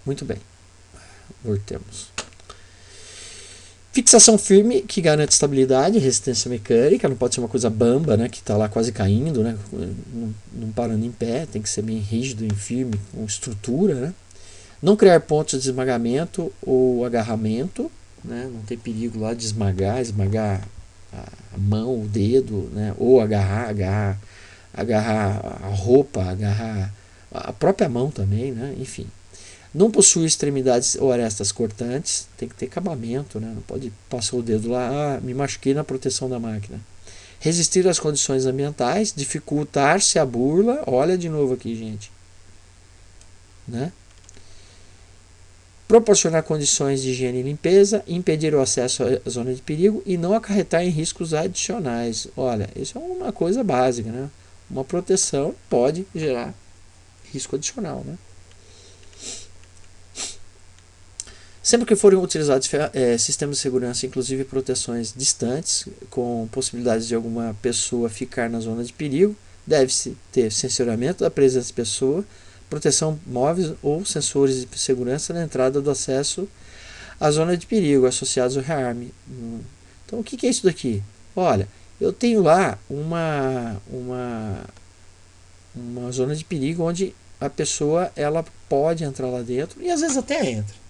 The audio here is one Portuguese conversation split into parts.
Muito bem, voltemos. Fixação firme que garante estabilidade e resistência mecânica, não pode ser uma coisa bamba, né, que está lá quase caindo, né, não parando em pé, tem que ser bem rígido e firme, com estrutura. Né. Não criar pontos de esmagamento ou agarramento, né, não ter perigo lá de esmagar a mão, o dedo, né, ou agarrar a roupa, agarrar a própria mão também, né, enfim. Não possui extremidades ou arestas cortantes, tem que ter acabamento, né? Não pode passar o dedo lá, me machuquei na proteção da máquina. Resistir às condições ambientais, dificultar-se a burla, olha de novo aqui, gente. Né? Proporcionar condições de higiene e limpeza, impedir o acesso à zona de perigo e não acarretar em riscos adicionais. Olha, isso é uma coisa básica, né? Uma proteção pode gerar risco adicional, né? Sempre que forem utilizados sistemas de segurança, inclusive proteções distantes, com possibilidades de alguma pessoa ficar na zona de perigo, deve-se ter censuramento da presença de pessoa, proteção móveis ou sensores de segurança na entrada do acesso à zona de perigo associados ao rearme. Então, o que é isso daqui? Olha, eu tenho lá uma zona de perigo onde a pessoa ela pode entrar lá dentro e às vezes até entra.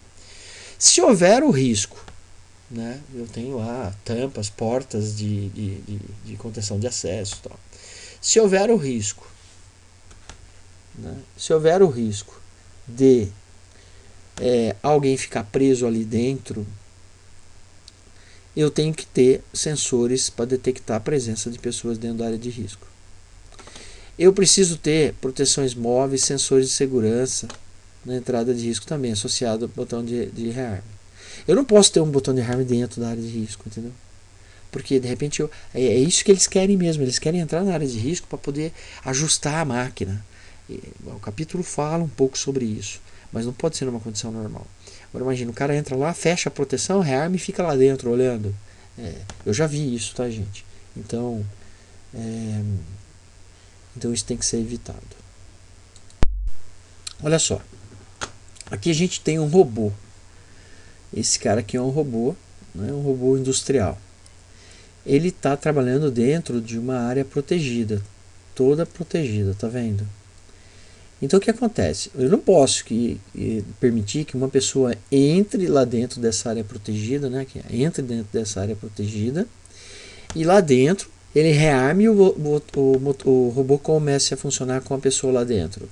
Se houver o risco, né, eu tenho lá tampas, portas de contenção de acesso. Tal. Se houver o risco, né, se houver o risco de alguém ficar preso ali dentro, eu tenho que ter sensores para detectar a presença de pessoas dentro da área de risco. Eu preciso ter proteções móveis, sensores de segurança na entrada de risco também, associado ao botão de rearme. Eu não posso ter um botão de rearme dentro da área de risco, entendeu? Porque de repente é isso que eles querem mesmo, eles querem entrar na área de risco para poder ajustar a máquina. O capítulo fala um pouco sobre isso, mas não pode ser numa condição normal. Agora imagina, o cara entra lá, fecha a proteção, rearme e fica lá dentro olhando. Eu já vi isso, tá, gente? Então isso tem que ser evitado. Olha só, aqui a gente tem um robô. Esse cara aqui é um robô, né, um robô industrial. Ele está trabalhando dentro de uma área protegida, toda protegida, tá vendo? Então o que acontece? Eu não posso permitir que uma pessoa entre lá dentro dessa área protegida, né, que entre dentro dessa área protegida, e lá dentro ele rearme e o robô comece a funcionar com a pessoa lá dentro.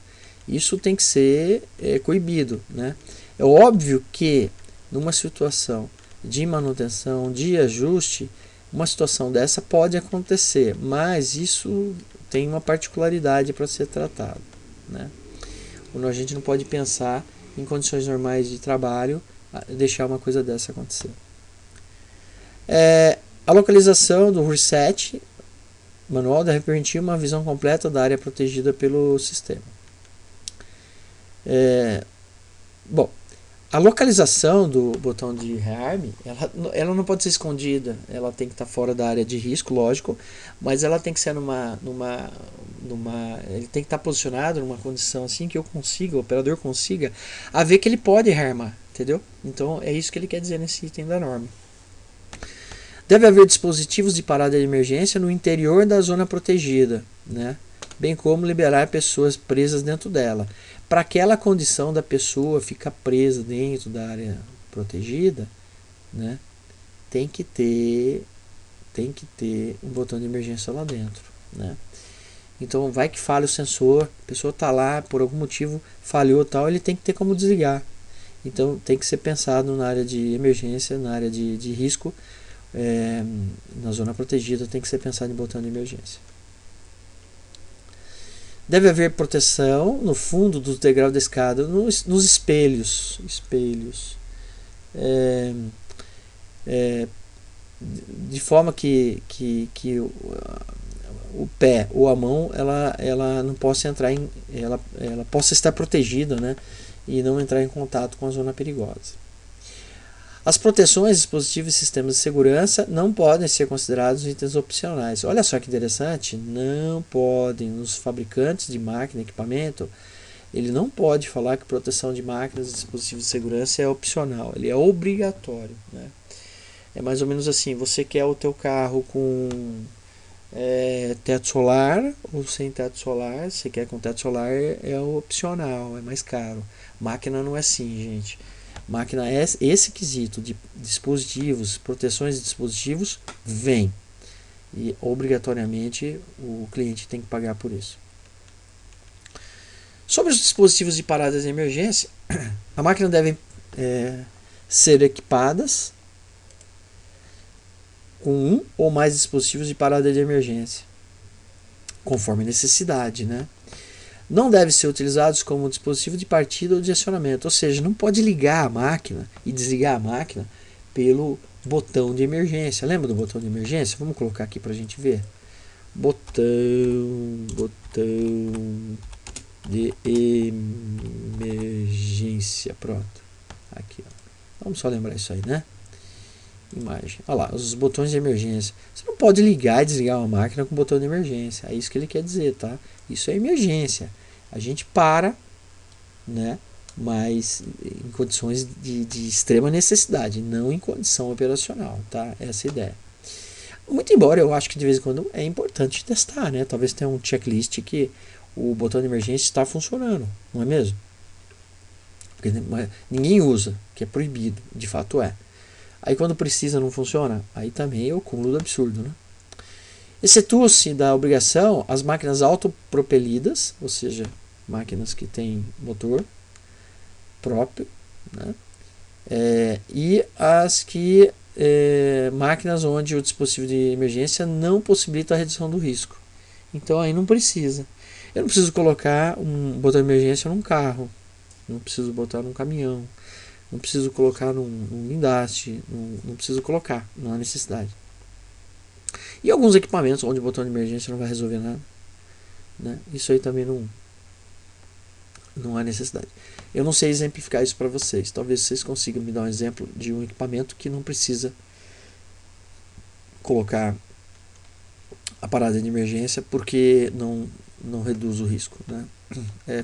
Isso tem que ser coibido, né? É óbvio que numa situação de manutenção, de ajuste, uma situação dessa pode acontecer, mas isso tem uma particularidade para ser tratado. Né? A gente não pode pensar em condições normais de trabalho deixar uma coisa dessa acontecer. A localização do reset manual deve permitir uma visão completa da área protegida pelo sistema. Bom, a localização do botão de rearme, ela não pode ser escondida, ela tem que estar fora da área de risco, lógico, mas ela tem que ser ele tem que estar posicionado numa condição assim que o operador consiga a ver que ele pode rearmar, entendeu? Então é isso que ele quer dizer nesse item da norma. Deve haver dispositivos de parada de emergência no interior da zona protegida, né? Bem como liberar pessoas presas dentro dela. Para aquela condição da pessoa ficar presa dentro da área protegida, né, tem que ter um botão de emergência lá dentro. Né? Então vai que falha o sensor, a pessoa está lá, por algum motivo falhou tal, ele tem que ter como desligar. Então tem que ser pensado na área de emergência, na área de risco, na zona protegida tem que ser pensado em botão de emergência. Deve haver proteção no fundo dos degraus da escada, nos espelhos. De forma que o pé ou a mão ela não possa entrar ela possa estar protegida, né, e não entrar em contato com a zona perigosa. As proteções, dispositivos e sistemas de segurança não podem ser considerados itens opcionais. Olha só que interessante, não podem os fabricantes de máquina e equipamento Ele não pode falar que proteção de máquinas e dispositivos de segurança é opcional, ele é obrigatório, né? É mais ou menos assim, você quer o teu carro com teto solar ou sem teto solar. Se quer com teto solar é opcional, é mais caro. Máquina não é assim, gente. Máquina é esse quesito de dispositivos, proteções de dispositivos, vem. E obrigatoriamente o cliente tem que pagar por isso. Sobre os dispositivos de paradas de emergência, a máquina deve ser equipadas com um ou mais dispositivos de parada de emergência, conforme necessidade, né? Não devem ser utilizados como dispositivo de partida ou de acionamento, ou seja, não pode ligar a máquina e desligar a máquina pelo botão de emergência. Lembra do botão de emergência? Vamos colocar aqui para a gente ver. Botão de emergência, pronto. Aqui, ó. Vamos só lembrar isso aí, né? Imagem. Olha lá, os botões de emergência. Você não pode ligar e desligar uma máquina com botão de emergência. É isso que ele quer dizer, tá? Isso é emergência. A gente para, né? Mas em condições de extrema necessidade, não em condição operacional, tá? Essa é a ideia. Muito embora eu acho que de vez em quando é importante testar, né? Talvez tenha um checklist que o botão de emergência está funcionando, não é mesmo? Porque ninguém usa, que é proibido, de fato é. Aí quando precisa não funciona, aí também é o cúmulo do absurdo, né? Excetua-se da obrigação as máquinas autopropelidas, ou seja, máquinas que têm motor próprio, né? E as que máquinas onde o dispositivo de emergência não possibilita a redução do risco. Então aí não precisa. Eu não preciso colocar um botão de emergência num carro, não preciso botar num caminhão, não preciso colocar num guindaste, não preciso colocar, não há necessidade. E alguns equipamentos onde o botão de emergência não vai resolver nada, né? Isso aí também não há necessidade. Eu não sei exemplificar isso para vocês. Talvez vocês consigam me dar um exemplo de um equipamento que não precisa colocar a parada de emergência porque não reduz o risco, né?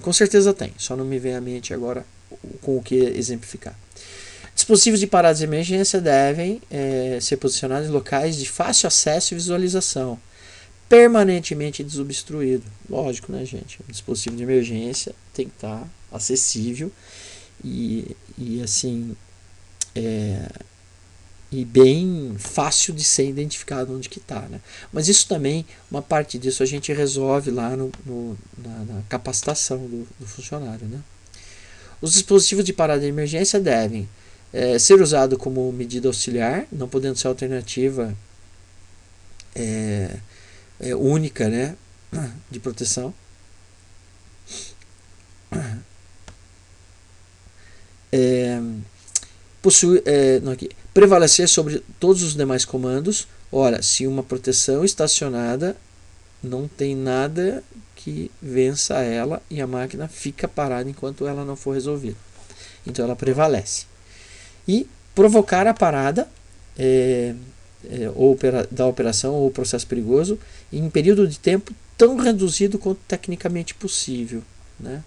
Com certeza tem, só não me vem à mente agora com o que exemplificar. Dispositivos de parada de emergência devem ser posicionados em locais de fácil acesso e visualização, permanentemente desobstruído. Lógico, né, gente? O dispositivo de emergência tem que estar acessível e assim e bem fácil de ser identificado onde que está, né? Mas isso também, uma parte disso a gente resolve lá na capacitação do funcionário, né? Os dispositivos de parada de emergência devem ser usados como medida auxiliar, não podendo ser alternativa única, né, de proteção. Prevalecer sobre todos os demais comandos. Ora, se uma proteção estacionada, não tem nada que vença ela e a máquina fica parada enquanto ela não for resolvida. Então ela prevalece. E provocar a parada da operação ou processo perigoso em período de tempo tão reduzido quanto tecnicamente possível, né?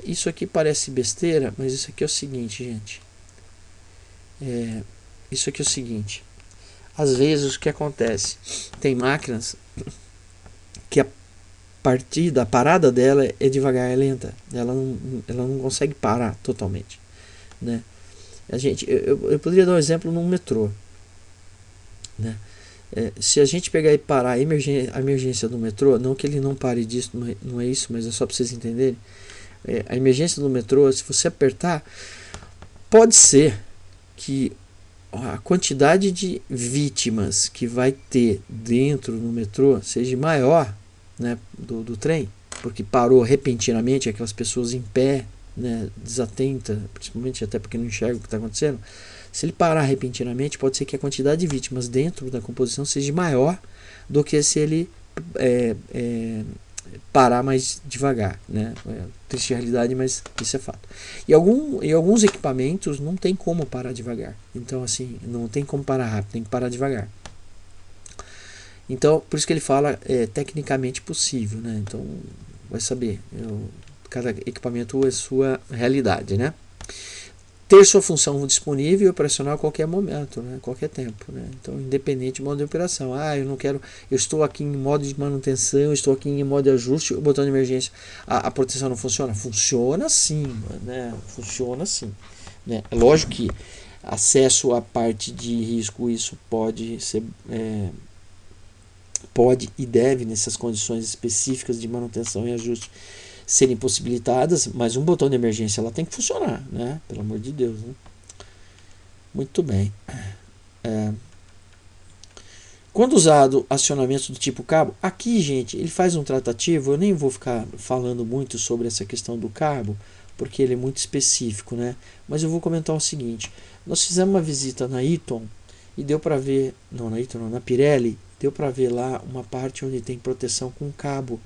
Isso aqui parece besteira, mas isso aqui é o seguinte, gente. Isso aqui é o seguinte. Às vezes o que acontece? Tem máquinas que a parada dela é devagar, é lenta. Ela não consegue parar totalmente, né? Eu poderia dar um exemplo num metrô, né? Se a gente pegar e parar a emergência do metrô, não que ele não pare disso, não é isso, mas é só para vocês entenderem. A emergência do metrô, se você apertar, pode ser que a quantidade de vítimas que vai ter dentro do metrô seja maior, né, do trem, porque parou repentinamente, aquelas pessoas em pé, né, desatenta, principalmente até porque não enxerga o que está acontecendo. Se ele parar repentinamente, pode ser que a quantidade de vítimas dentro da composição seja maior do que se ele parar mais devagar, né? Triste realidade, mas isso é fato. E alguns equipamentos não tem como parar devagar. Então, assim, não tem como parar rápido, tem que parar devagar. Então, por isso que ele fala tecnicamente possível, né? Então, vai saber. cada equipamento a sua realidade, né? Ter sua função disponível e operacional a qualquer momento, né? Qualquer tempo, né? Então, independente do modo de operação. Eu não quero, eu estou aqui em modo de manutenção, eu estou aqui em modo de ajuste, o botão de emergência, a proteção não funciona? Funciona sim, né? Funciona sim, né? É lógico que acesso à parte de risco, isso pode ser, pode e deve, nessas condições específicas de manutenção e ajuste, serem possibilitadas, mas um botão de emergência ela tem que funcionar, né? Pelo amor de Deus, né? Muito bem. Quando usado acionamento do tipo cabo, aqui, gente, ele faz um tratativo. Eu nem vou ficar falando muito sobre essa questão do cabo, porque ele é muito específico, né? Mas eu vou comentar o seguinte: nós fizemos uma visita na Eaton e deu para ver, não na Eaton, não, na Pirelli, deu para ver lá uma parte onde tem proteção com cabo.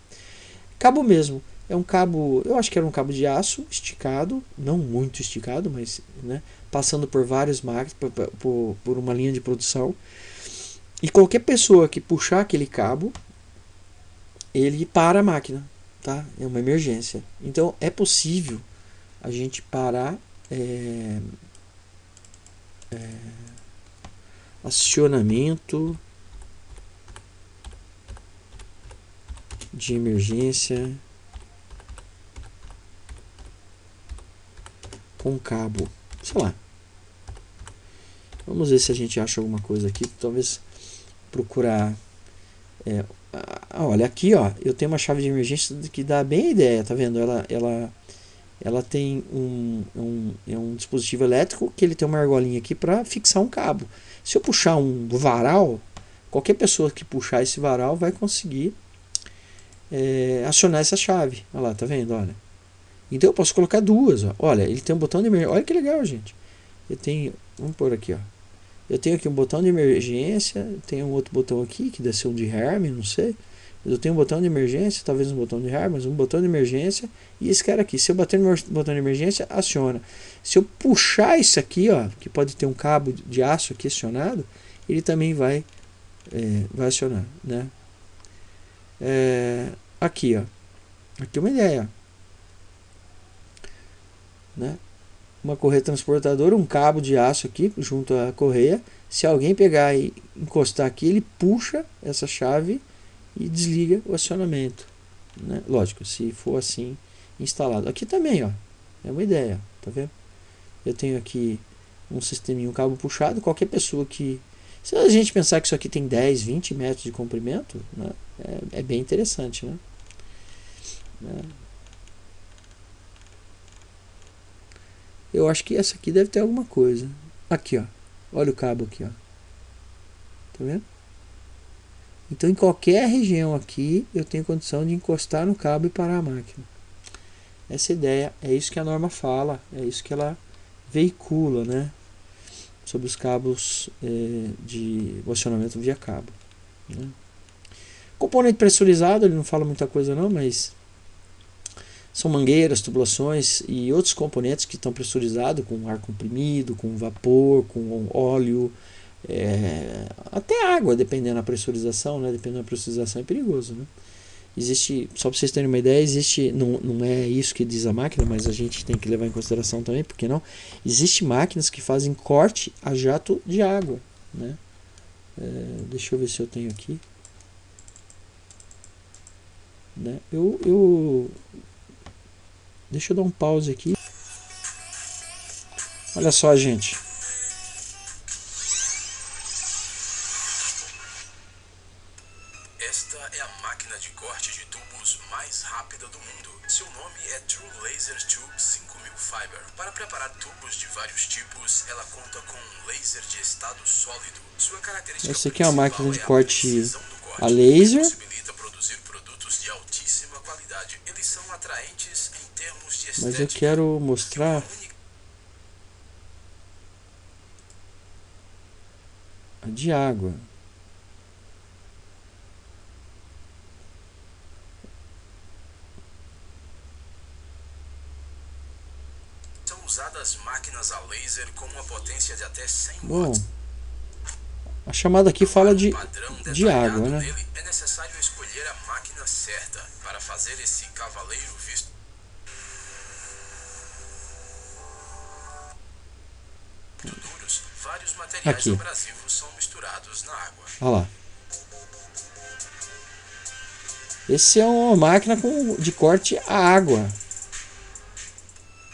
Cabo mesmo. É um cabo, eu acho que era um cabo de aço esticado, não muito esticado, mas, né, passando por várias máquinas, por uma linha de produção. E qualquer pessoa que puxar aquele cabo, ele para a máquina, tá? É uma emergência. Então é possível a gente parar acionamento de emergência com cabo, sei lá. Vamos ver se a gente acha alguma coisa aqui. Talvez procurar. Olha, aqui ó, eu tenho uma chave de emergência que dá bem a ideia, tá vendo? Ela tem um dispositivo elétrico que ele tem uma argolinha aqui para fixar um cabo. Se eu puxar um varal, qualquer pessoa que puxar esse varal vai conseguir acionar essa chave. Olha lá, tá vendo? Olha. Então eu posso colocar duas. Ó. Olha, ele tem um botão de emergência. Olha que legal, gente. Eu tenho, vamos pôr aqui, ó. Eu tenho aqui um botão de emergência, tenho um outro botão aqui que deve ser um de Hermes, não sei. Eu tenho um botão de emergência, talvez um botão de Hermes, mas um botão de emergência e esse cara aqui. Se eu bater no botão de emergência, aciona. Se eu puxar isso aqui, ó, que pode ter um cabo de aço aqui acionado, ele também vai acionar, né? Aqui, ó. Aqui é uma ideia, né? Uma correia transportadora, um cabo de aço aqui junto à correia. Se alguém pegar e encostar aqui, ele puxa essa chave e desliga o acionamento, né? Lógico, se for assim instalado. Aqui também, ó, é uma ideia, tá vendo? Eu tenho aqui um sisteminho, um cabo puxado. Qualquer pessoa que, se a gente pensar que isso aqui tem 10, 20 metros de comprimento, né, é bem interessante, né? Eu acho que essa aqui deve ter alguma coisa. Aqui, ó. Olha o cabo aqui, ó. Tá vendo? Então, em qualquer região aqui, eu tenho condição de encostar no cabo e parar a máquina. Essa ideia, é isso que a norma fala, é isso que ela veicula, né? Sobre os cabos de acionamento via cabo, né? Componente pressurizado, ele não fala muita coisa não, mas são mangueiras, tubulações e outros componentes que estão pressurizados com ar comprimido, com vapor, com óleo, até água, dependendo da pressurização, né? Dependendo da pressurização é perigoso, né? Existe, só para vocês terem uma ideia, existe, não é isso que diz a máquina, mas a gente tem que levar em consideração também, porque não? Existe máquinas que fazem corte a jato de água, né? Deixa eu ver se eu tenho aqui, né? Deixa eu dar um pause aqui. Olha só, gente. Esta é a máquina de corte de tubos mais rápida do mundo. Seu nome é True Laser Tube 5000 Fiber. Para preparar tubos de vários tipos, ela conta com um laser de estado sólido. Sua característica essa aqui é uma máquina de a corte precisão do corte, a laser. que possibilita produzir produtos de altíssima qualidade. Eles são atraentes em termos de estética. Mas eu quero mostrar a de água. São usadas máquinas a laser com uma potência de até 100 Bom, watts. a chamada aqui fala de água, né? É necessário escolher a máquina certa para fazer esse cavaleiro visto. materiais Aqui. abrasivos são misturados na água. Olha lá. Esse é uma máquina de corte a água.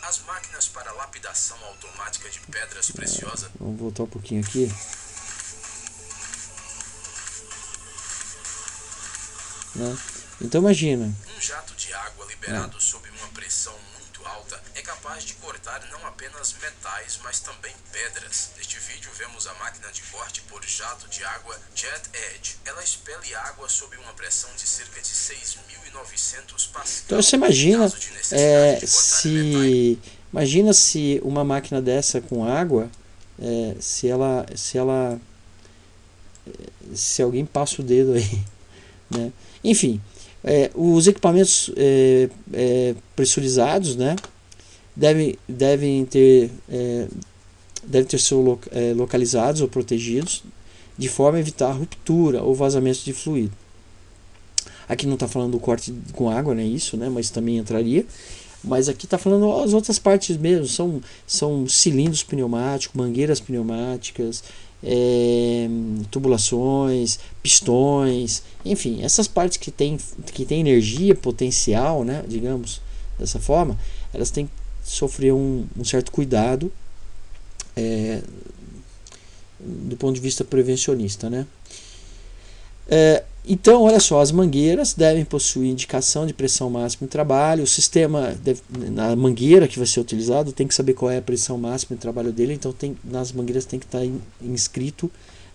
As máquinas para lapidação automática de pedras preciosas. Vamos voltar um pouquinho aqui. Né? Então imagina. Um jato de água liberado sob uma pressão muito alta é capaz de cortar não apenas metais, mas também pedras. Neste vídeo vemos a máquina de corte por jato de água Jet Edge. Ela expele água sob uma pressão de cerca de 6.900 pascal. Então você imagina Caso de necessidade de cortar metais. imagina se uma máquina dessa com água, se alguém passa o dedo aí, né? Enfim, os equipamentos pressurizados, né, devem ter localizados ou protegidos de forma a evitar ruptura ou vazamento de fluido. Aqui não está falando do corte com água, né, isso, né, mas também entraria. Mas aqui está falando as outras partes mesmo, são cilindros pneumáticos, mangueiras pneumáticas, tubulações, pistões, enfim, essas partes que tem energia potencial, né, digamos dessa forma, elas têm que sofrer um certo cuidado do ponto de vista prevencionista, né? Então, olha só, as mangueiras devem possuir indicação de pressão máxima em trabalho. O sistema, na mangueira que vai ser utilizado, tem que saber qual é a pressão máxima em trabalho dele. Então, nas mangueiras tem que estar inscrito,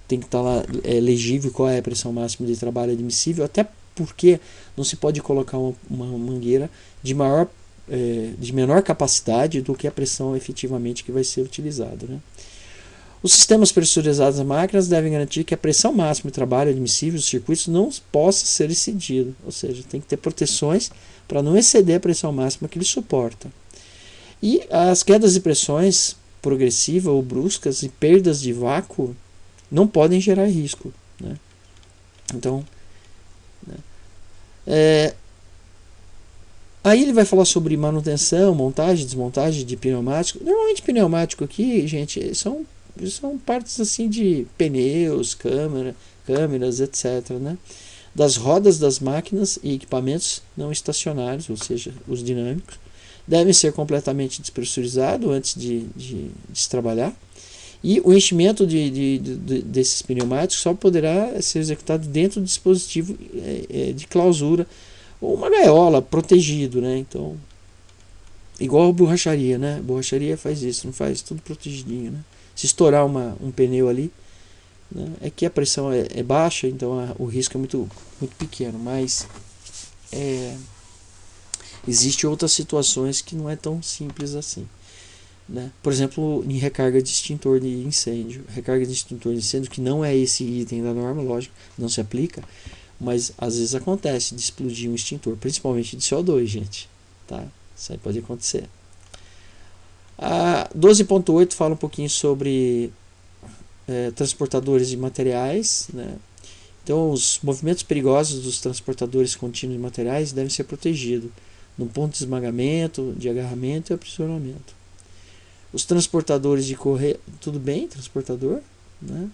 tem que estar lá legível qual é a pressão máxima de trabalho admissível. Até porque não se pode colocar uma mangueira de menor capacidade do que a pressão efetivamente que vai ser utilizada, né? Os sistemas pressurizados das máquinas devem garantir que a pressão máxima de trabalho admissível dos circuitos não possa ser excedida, ou seja, tem que ter proteções para não exceder a pressão máxima que ele suporta. E as quedas de pressões progressivas ou bruscas e perdas de vácuo não podem gerar risco, né? Então, aí ele vai falar sobre manutenção, montagem, desmontagem de pneumático. Normalmente pneumático aqui, gente, são partes assim de pneus, câmeras, etc., né? Das rodas das máquinas e equipamentos não estacionários, ou seja, os dinâmicos, devem ser completamente despressurizados antes de se trabalhar. E o enchimento desses pneumáticos só poderá ser executado dentro do dispositivo de clausura ou uma gaiola protegido, né? Então, igual a borracharia, né? A borracharia faz isso, não faz tudo protegidinho, né? Se estourar um pneu ali, né, é que a pressão é baixa, então o risco é muito, muito pequeno, mas existem outras situações que não é tão simples assim, né? Por exemplo, em recarga de extintor de incêndio. Recarga de extintor de incêndio, que não é esse item da norma, lógico, não se aplica, mas às vezes acontece de explodir um extintor, principalmente de CO2, gente, tá? Isso aí pode acontecer. A 12.8 fala um pouquinho sobre transportadores de materiais, né? Então, os movimentos perigosos dos transportadores contínuos de materiais devem ser protegidos no ponto de esmagamento, de agarramento e aprisionamento. Os transportadores de correia, tudo bem, transportador, né?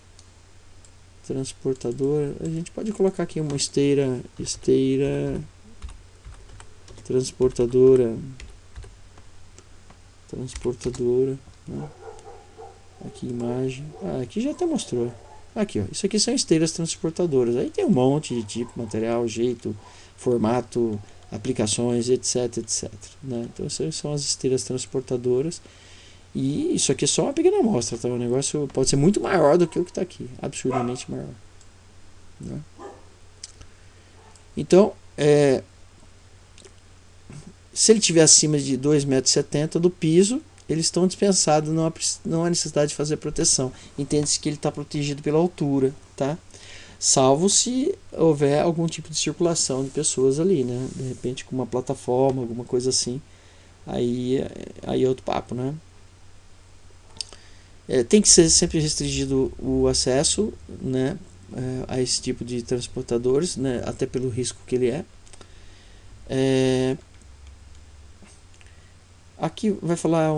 Transportador, a gente pode colocar aqui uma esteira transportadora, né? Aqui imagem, aqui já até mostrou. Aqui, ó, isso aqui são esteiras transportadoras. Aí tem um monte de tipo, material, jeito, formato, aplicações, etc, né? Então essas são as esteiras transportadoras. E isso aqui é só uma pequena amostra, tá? O negócio pode ser muito maior do que o que está aqui, absurdamente maior, né? Então, se ele estiver acima de 2,70 m do piso, eles estão dispensados, não há necessidade de fazer proteção. Entende-se que ele está protegido pela altura, tá? Salvo se houver algum tipo de circulação de pessoas ali, né? De repente com uma plataforma, alguma coisa assim, aí é outro papo, né? Tem que ser sempre restringido o acesso, né, a esse tipo de transportadores, né, até pelo risco que ele é. Aqui vai falar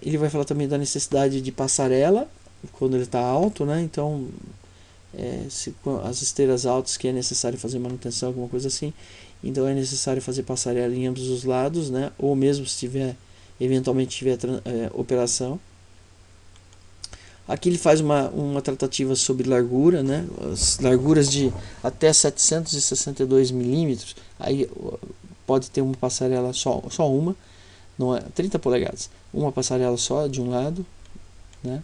ele vai falar também da necessidade de passarela quando ele está alto, né? Então, se as esteiras altas que é necessário fazer manutenção, alguma coisa assim, então é necessário fazer passarela em ambos os lados, né? Ou mesmo se tiver, eventualmente tiver operação. Aqui ele faz uma tratativa sobre largura, né? As larguras de até 762 milímetros, aí pode ter uma passarela só uma, não é 30 polegadas, uma passarela só de um lado, né?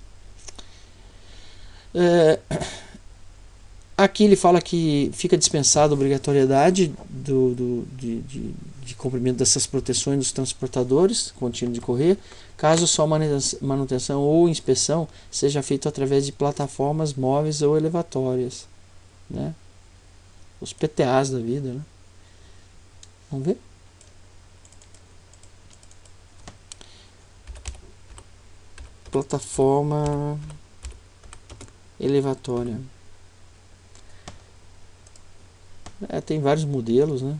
Aqui ele fala que fica dispensada a obrigatoriedade de cumprimento dessas proteções dos transportadores contínuo de correia, caso só manutenção ou inspeção seja feito através de plataformas móveis ou elevatórias, né? Os PTAs da vida, né? Vamos ver? Plataforma elevatória. Tem vários modelos, né?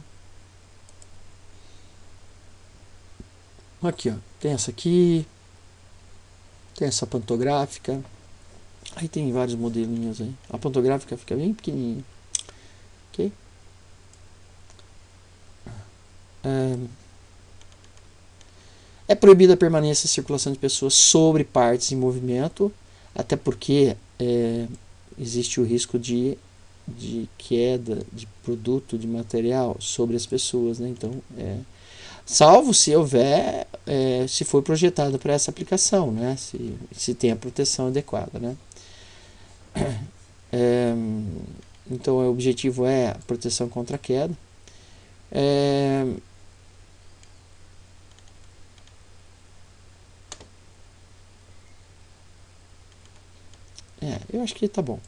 Aqui, ó, tem essa aqui, tem essa pantográfica, aí tem vários modelinhos aí. A pantográfica fica bem pequenininha, ok? É proibida a permanência e circulação de pessoas sobre partes em movimento, até porque existe o risco de queda de produto, de material sobre as pessoas, né? Então, salvo se houver, se for projetada para essa aplicação, né? Se tem a proteção adequada, né? Então o objetivo é a proteção contra a queda. Eu acho que tá bom.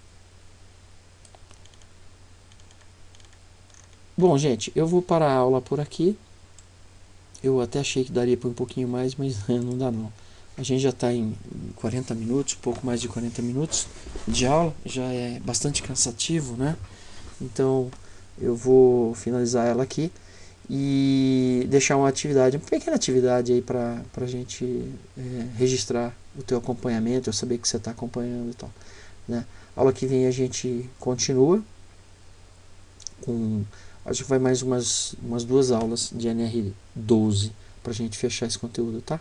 Bom, gente, eu vou parar a aula por aqui. Eu até achei que daria para um pouquinho mais, mas não dá não. A gente já está em 40 minutos, um pouco mais de 40 minutos de aula, já é bastante cansativo, né? Então eu vou finalizar ela aqui e deixar uma pequena atividade aí para a gente registrar o teu acompanhamento, eu saber que você está acompanhando e tal, né? Aula que vem a gente continua com, acho que vai mais umas 2 aulas de NR12 para a gente fechar esse conteúdo, tá?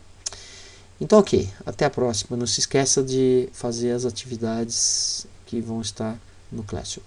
Então, ok, até a próxima. Não se esqueça de fazer as atividades que vão estar no Classroom.